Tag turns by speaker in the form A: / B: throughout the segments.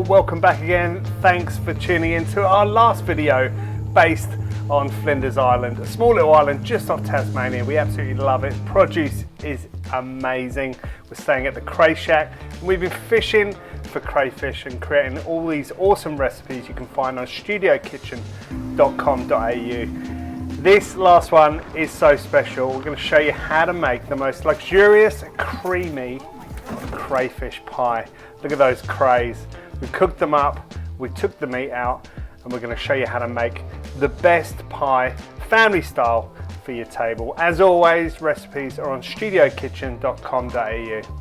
A: well, welcome back again. Thanks for tuning in to our last video based on Flinders Island, a small little island just off Tasmania. We absolutely love it. Produce is amazing. We're staying at the Cray Shack and we've been fishing for crayfish and creating all these awesome recipes you can find on studiokitchen.com.au. This last one is so special. We're going to show you how to make the most luxurious, creamy crayfish pie. Look at those crays. We cooked them up, we took the meat out, and we're going to show you how to make the best pie, family style, for your table. As always, recipes are on studiokitchen.com.au.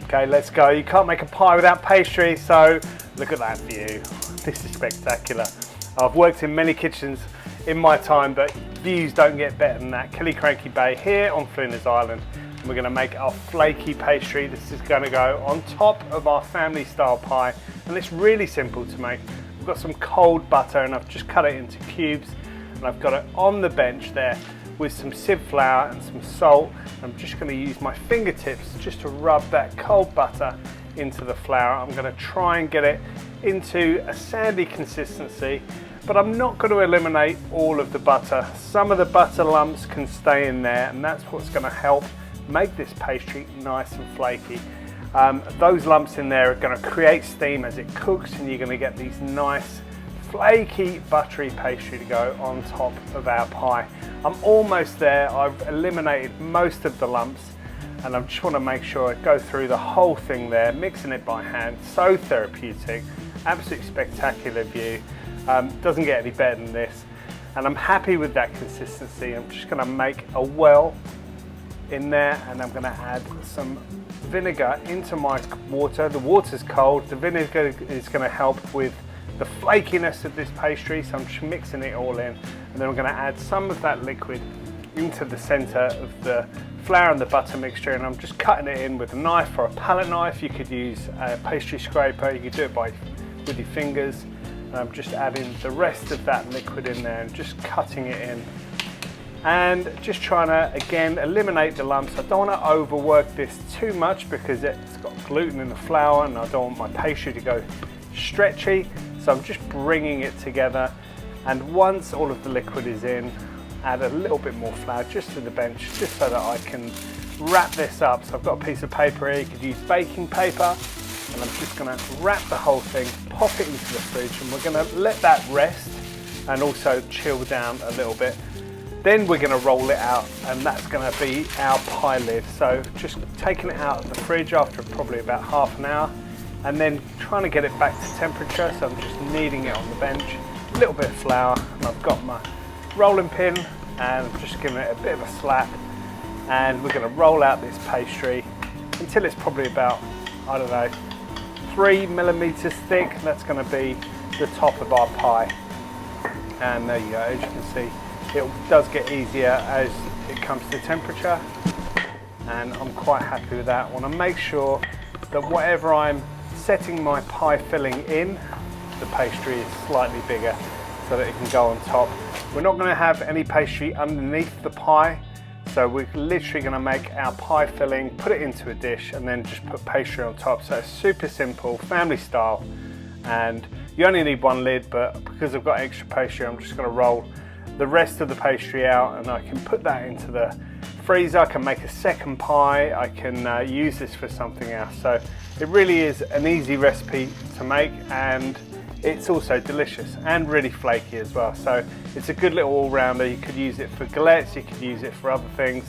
A: Okay, let's go. You can't make a pie without pastry, so look at that view. This is spectacular. I've worked in many kitchens in my time, but views don't get better than that. Killiecrankie Bay here on Flinders Island. And we're going to make our flaky pastry. This is going to go on top of our family style pie, and it's really simple to make. I've got some cold butter and I've just cut it into cubes, and I've got it on the bench there with some sieve flour and some salt. I'm just going to use my fingertips just to rub that cold butter into the flour. I'm going to try and get it into a sandy consistency, but I'm not going to eliminate all of the butter. Some of the butter lumps can stay in there, and that's what's going to help make this pastry nice and flaky. Those lumps in there are going to create steam as it cooks, and you're going to get these nice flaky buttery pastry to go on top of our pie. I'm almost there. I've eliminated most of the lumps, and I just want to make sure I go through the whole thing there, mixing it by hand. So therapeutic, absolutely spectacular view. Doesn't get any better than this, and I'm happy with that consistency. I'm just going to make a well in there, and I'm going to add some vinegar into my water. The water's cold. The vinegar is going to help with the flakiness of this pastry, so I'm just mixing it all in, and then I'm going to add some of that liquid into the center of the flour and the butter mixture, and I'm just cutting it in with a knife or a palette knife. You could use a pastry scraper, you could do it with your fingers, and I'm just adding the rest of that liquid in there and just cutting it in, and just trying to again eliminate the lumps. I don't want to overwork this too much because it's got gluten in the flour and I don't want my pastry to go stretchy. So I'm just bringing it together, and once all of the liquid is in, add a little bit more flour just to the bench, just so that I can wrap this up. So I've got a piece of paper here. You could use baking paper, and I'm just going to wrap the whole thing, pop it into the fridge, and we're going to let that rest and also chill down a little bit. Then we're going to roll it out, and that's going to be our pie lid. So just taking it out of the fridge after probably about half an hour, and then trying to get it back to temperature. So I'm just kneading it on the bench, a little bit of flour, and I've got my rolling pin, and I'm just giving it a bit of a slap, and we're going to roll out this pastry until it's probably about, I don't know, 3 millimeters thick. That's going to be the top of our pie, and there you go. As you can see, it does get easier as it comes to temperature, and I'm quite happy with that. I want to make sure that whatever I'm setting my pie filling in, the pastry is slightly bigger so that it can go on top. We're not going to have any pastry underneath the pie, so we're literally going to make our pie filling, put it into a dish, and then just put pastry on top. So it's super simple, family style, and you only need one lid, but because I've got extra pastry, I'm just going to roll the rest of the pastry out, and I can put that into the freezer. I can make a second pie. I can use this for something else. So it really is an easy recipe to make, and it's also delicious and really flaky as well. So it's a good little all-rounder. You could use it for galettes, you could use it for other things.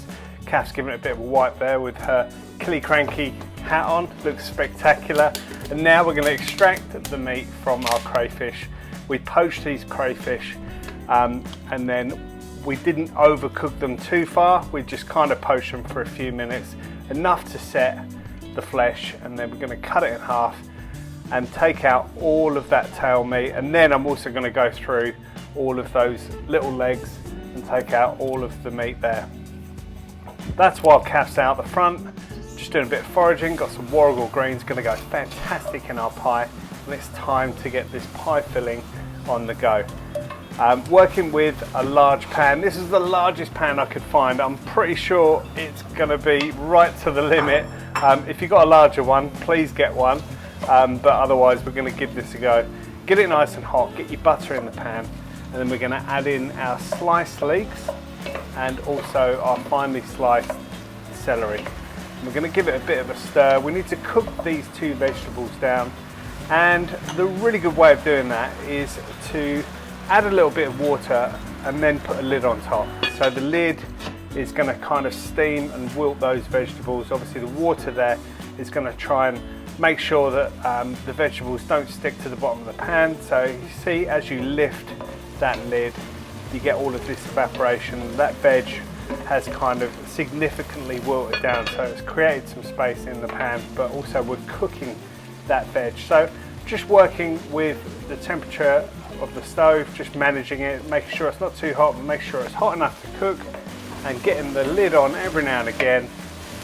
A: Kath's giving it a bit of a wipe there with her Killiecrankie hat on. Looks spectacular. And now we're going to extract the meat from our crayfish. We poached these crayfish, and then we didn't overcook them too far. We just kind of poached them for a few minutes, enough to set the flesh, and then we're going to cut it in half and take out all of that tail meat, and then I'm also going to go through all of those little legs and take out all of the meat there. That's wild caps out the front. Just doing a bit of foraging, got some Warrigul greens, gonna go fantastic in our pie. And it's time to get this pie filling on the go. Working with a large pan. This is the largest pan I could find. I'm pretty sure it's gonna be right to the limit. If you've got a larger one, please get one. But otherwise we're gonna give this a go. Get it nice and hot, get your butter in the pan, and then we're gonna add in our sliced leeks and also our finely sliced celery. We're gonna give it a bit of a stir. We need to cook these two vegetables down, and the really good way of doing that is to add a little bit of water and then put a lid on top. So the lid is gonna kind of steam and wilt those vegetables. Obviously the water there is gonna try and make sure that the vegetables don't stick to the bottom of the pan. So you see, as you lift that lid, you get all of this evaporation. That veg has kind of significantly wilted down, so it's created some space in the pan, but also we're cooking that veg. So just working with the temperature of the stove, just managing it, making sure it's not too hot, but make sure it's hot enough to cook, and getting the lid on every now and again.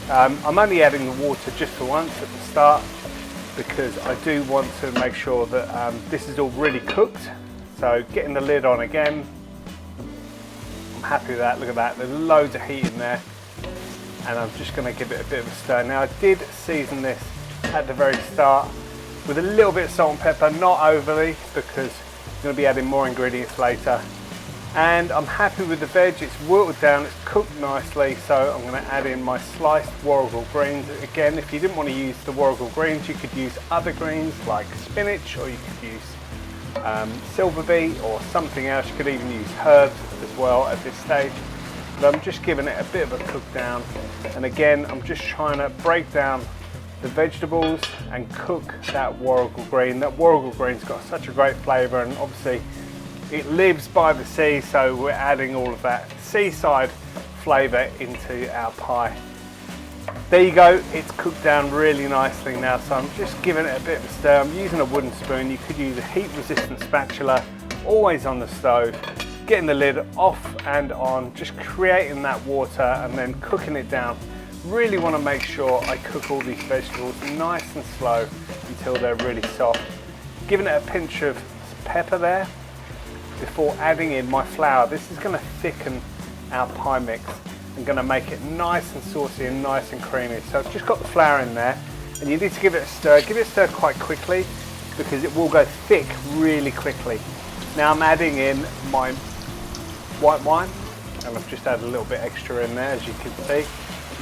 A: I'm only adding the water just for once at the start, because I do want to make sure that this is all really cooked. So getting the lid on again, I'm happy with that. Look at that, there's loads of heat in there, and I'm just going to give it a bit of a stir. Now I did season this at the very start with a little bit of salt and pepper, not overly, because I'm going to be adding more ingredients later. And I'm happy with the veg, it's wilted down, it's cooked nicely, so I'm going to add in my sliced Warrigul greens. Again, if you didn't want to use the Warrigul greens, you could use other greens like spinach, or you could use silver beet or something else. You could even use herbs as well at this stage. But I'm just giving it a bit of a cook down, and again I'm just trying to break down the vegetables and cook that Warrigul green. That Warrigul green's got such a great flavour, and obviously it lives by the sea, so we're adding all of that seaside flavour into our pie. There you go, it's cooked down really nicely now, so I'm just giving it a bit of a stir. I'm using a wooden spoon. You could use a heat resistant spatula, always on the stove, getting the lid off and on, just creating that water and then cooking it down. Really want to make sure I cook all these vegetables nice and slow until they're really soft. Giving it a pinch of pepper there before adding in my flour. This is going to thicken our pie mix and going to make it nice and saucy and nice and creamy. So I've just got the flour in there, and you need to give it a stir. Give it a stir quite quickly, because it will go thick really quickly. Now I'm adding in my white wine, and I've just added a little bit extra in there, as you can see.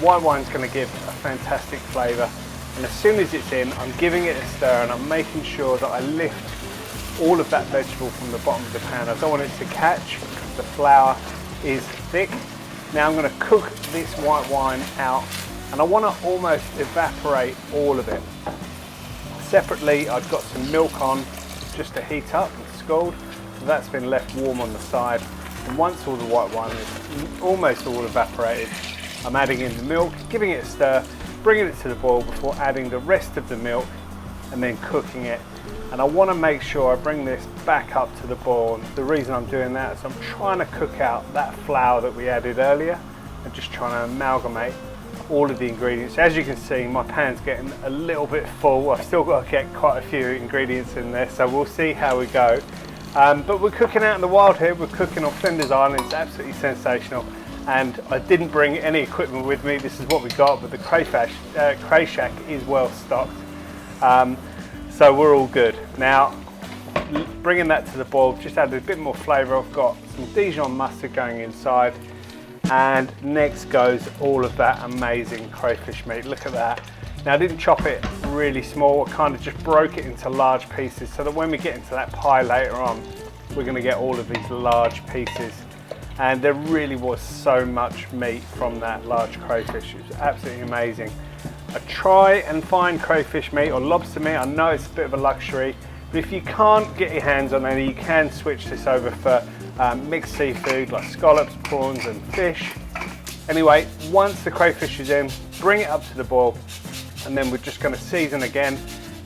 A: White wine's going to give a fantastic flavour, and as soon as it's in, I'm giving it a stir, and I'm making sure that I lift all of that vegetable from the bottom of the pan. I don't want it to catch because the flour is thick. Now I'm going to cook this white wine out, and I want to almost evaporate all of it. Separately, I've got some milk on just to heat up and scald, so that's been left warm on the side. And once all the white wine is almost all evaporated, I'm adding in the milk, giving it a stir, bringing it to the boil before adding the rest of the milk and then cooking it. And I want to make sure I bring this back up to the boil. And the reason I'm doing that is I'm trying to cook out that flour that we added earlier and just trying to amalgamate all of the ingredients. As you can see, my pan's getting a little bit full. I've still got to get quite a few ingredients in there, so we'll see how we go. But we're cooking out in the wild here. We're cooking on Flinders Island. It's absolutely sensational. And I didn't bring any equipment with me. This is what we got, but the Cray Shack is well stocked. So we're all good. Now, bringing that to the boil, just added a bit more flavour. I've got some Dijon mustard going inside, and next goes all of that amazing crayfish meat. Look at that. Now I didn't chop it really small, I kind of just broke it into large pieces so that when we get into that pie later on, we're going to get all of these large pieces. And there really was so much meat from that large crayfish. It was absolutely amazing. I try and find crayfish meat or lobster meat. I know it's a bit of a luxury, but if you can't get your hands on any, you can switch this over for mixed seafood like scallops, prawns and fish. Anyway, once the crayfish is in, bring it up to the boil, and then we're just going to season again,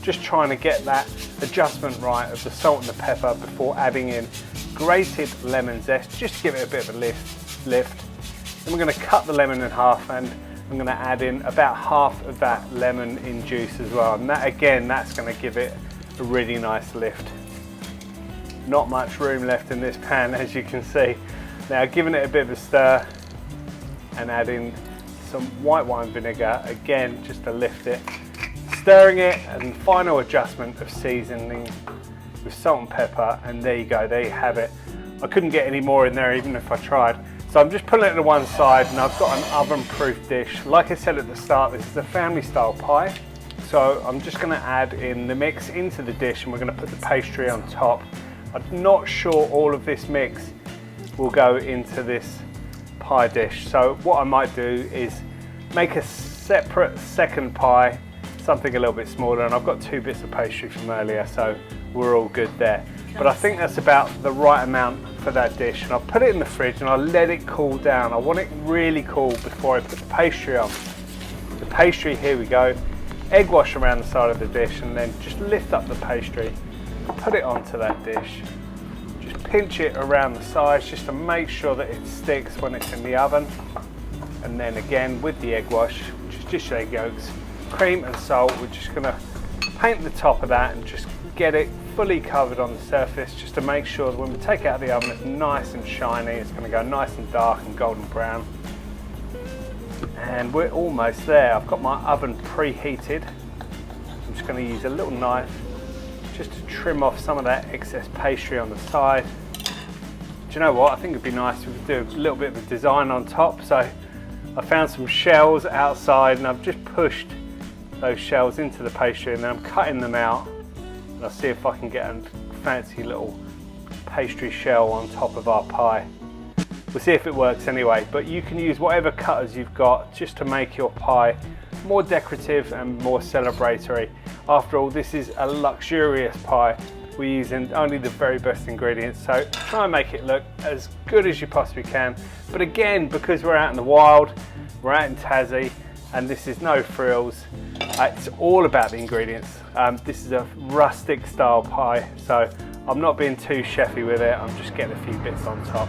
A: just trying to get that adjustment right of the salt and the pepper before adding in grated lemon zest, just to give it a bit of a lift. Then we're going to cut the lemon in half, and I'm going to add in about half of that lemon in juice as well. And that, again, that's going to give it a really nice lift. Not much room left in this pan, as you can see. Now, giving it a bit of a stir and adding some white wine vinegar, again, just to lift it. Stirring it, and final adjustment of seasoning with salt and pepper, and there you go, there you have it. I couldn't get any more in there even if I tried. So I'm just putting it to one side, and I've got an oven-proof dish. Like I said at the start, this is a family-style pie. So I'm just going to add in the mix into the dish, and we're going to put the pastry on top. I'm not sure all of this mix will go into this pie dish. So what I might do is make a separate second pie, something a little bit smaller, and I've got 2 bits of pastry from earlier, so we're all good there. But I think that's about the right amount for that dish, and I'll put it in the fridge and I'll let it cool down. I want it really cool before I put the pastry on. The pastry, here we go, egg wash around the side of the dish, and then just lift up the pastry, put it onto that dish, just pinch it around the sides just to make sure that it sticks when it's in the oven. And then again with the egg wash, which is just egg yolks, cream and salt, we're just going to paint the top of that and just get it fully covered on the surface, just to make sure that when we take it out of the oven it's nice and shiny. It's going to go nice and dark and golden brown. And we're almost there. I've got my oven preheated. I'm just going to use a little knife just to trim off some of that excess pastry on the side. Do you know what? I think it'd be nice if we could do a little bit of a design on top. So I found some shells outside, and I've just pushed those shells into the pastry, and then I'm cutting them out, and I'll see if I can get a fancy little pastry shell on top of our pie. We'll see if it works anyway, but you can use whatever cutters you've got just to make your pie more decorative and more celebratory. After all, this is a luxurious pie. We're using only the very best ingredients, so try and make it look as good as you possibly can. But again, because we're out in the wild, we're out in Tassie, and this is no frills, it's all about the ingredients. This is a rustic style pie, so I'm not being too chefy with it. I'm just getting a few bits on top.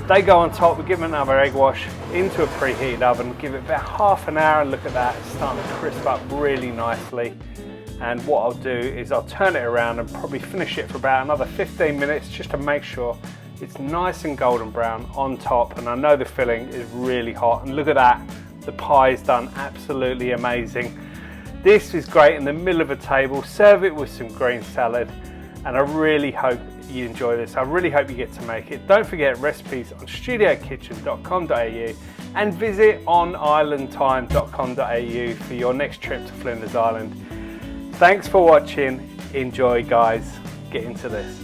A: They go on top. We give them another egg wash into a preheated oven, give it about half an hour, and look at that, it's starting to crisp up really nicely. And what I'll do is I'll turn it around and probably finish it for about another 15 minutes just to make sure it's nice and golden brown on top. And I know the filling is really hot, and look at that, the pie is done absolutely amazing. This is great in the middle of a table. Serve it with some green salad, and I really hope you enjoy this. I really hope you get to make it. Don't forget recipes on studiokitchen.com.au, and visit onislandtime.com.au for your next trip to Flinders Island. Thanks for watching. Enjoy, guys. Get into this.